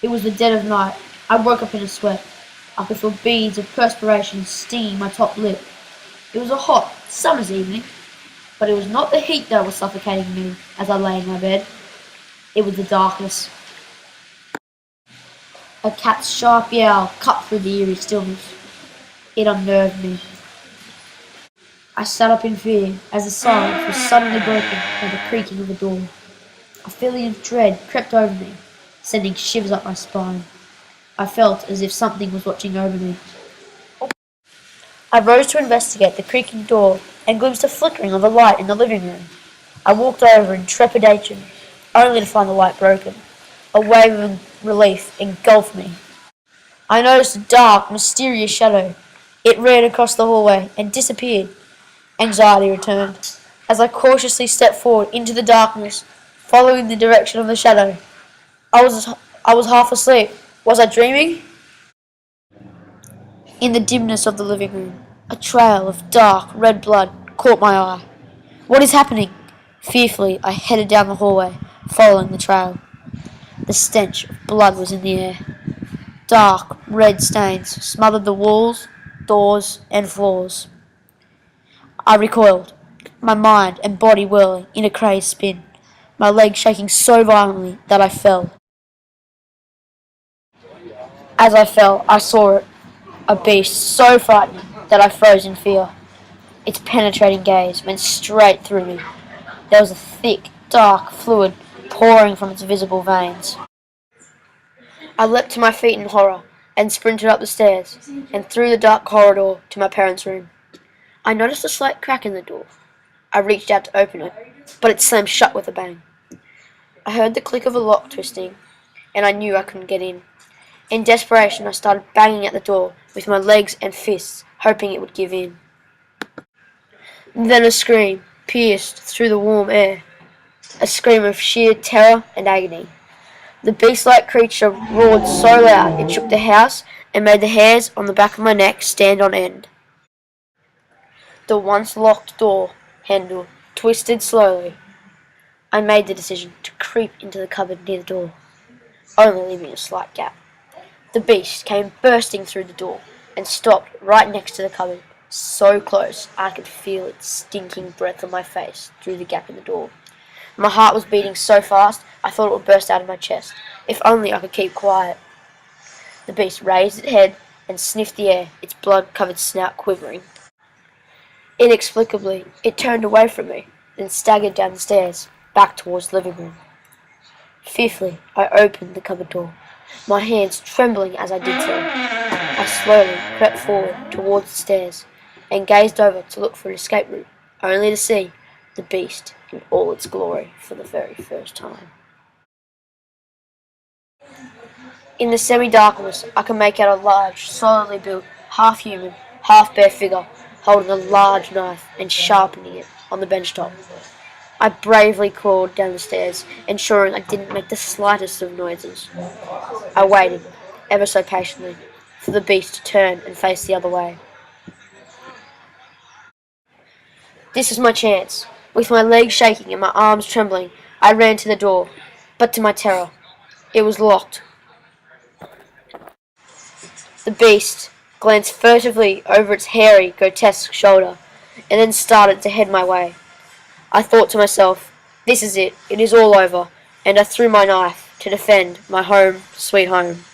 It was the dead of night. I woke up in a sweat. I could feel beads of perspiration stinging my top lip. It was a hot summer's evening, but it was not the heat that was suffocating me as I lay in my bed. It was the darkness. A cat's sharp yowl cut through the eerie stillness. It unnerved me. I sat up in fear as the silence was suddenly broken by the creaking of a door. A feeling of dread crept over me, sending shivers up my spine. I felt as if something was watching over me. I rose to investigate the creaking door and glimpsed a flickering of a light in the living room. I walked over in trepidation, only to find the light broken. A wave of relief engulfed me. I noticed a dark, mysterious shadow. It ran across the hallway and disappeared. Anxiety returned as I cautiously stepped forward into the darkness, following the direction of the shadow. I was half asleep. Was I dreaming? In the dimness of the living room, a trail of dark red blood caught my eye. What is happening? Fearfully, I headed down the hallway, following the trail. The stench of blood was in the air. Dark red stains smothered the walls, doors, and floors. I recoiled, my mind and body whirling in a crazed spin, my legs shaking so violently that I fell. As I fell, I saw it, a beast so frightening that I froze in fear. Its penetrating gaze went straight through me. There was a thick, dark fluid pouring from its visible veins. I leapt to my feet in horror and sprinted up the stairs and through the dark corridor to my parents' room. I noticed a slight crack in the door. I reached out to open it, but it slammed shut with a bang. I heard the click of a lock twisting, and I knew I couldn't get in. In desperation, I started banging at the door with my legs and fists, hoping it would give in. Then a scream pierced through the warm air, a scream of sheer terror and agony. The beast-like creature roared so loud it shook the house and made the hairs on the back of my neck stand on end. The once locked door handle twisted slowly. I made the decision to creep into the cupboard near the door, only leaving a slight gap. The beast came bursting through the door and stopped right next to the cupboard, so close I could feel its stinking breath on my face through the gap in the door. My heart was beating so fast I thought it would burst out of my chest, if only I could keep quiet. The beast raised its head and sniffed the air, its blood-covered snout quivering. Inexplicably, it turned away from me, then staggered down the stairs, back towards the living room. Fearfully, I opened the cupboard door, my hands trembling as I did so. I slowly crept forward towards the stairs and gazed over to look for an escape route, only to see the beast in all its glory for the very first time. In the semi-darkness, I could make out a large, solidly built, half-human, half-bear figure holding a large knife and sharpening it on the bench top. I bravely crawled down the stairs, ensuring I didn't make the slightest of noises. I waited, ever so patiently, for the beast to turn and face the other way. This was my chance. With my legs shaking and my arms trembling, I ran to the door, but to my terror, it was locked. The beast glanced furtively over its hairy, grotesque shoulder, and then started to head my way. I thought to myself, this is it is all over, and I threw my knife to defend my home, sweet home.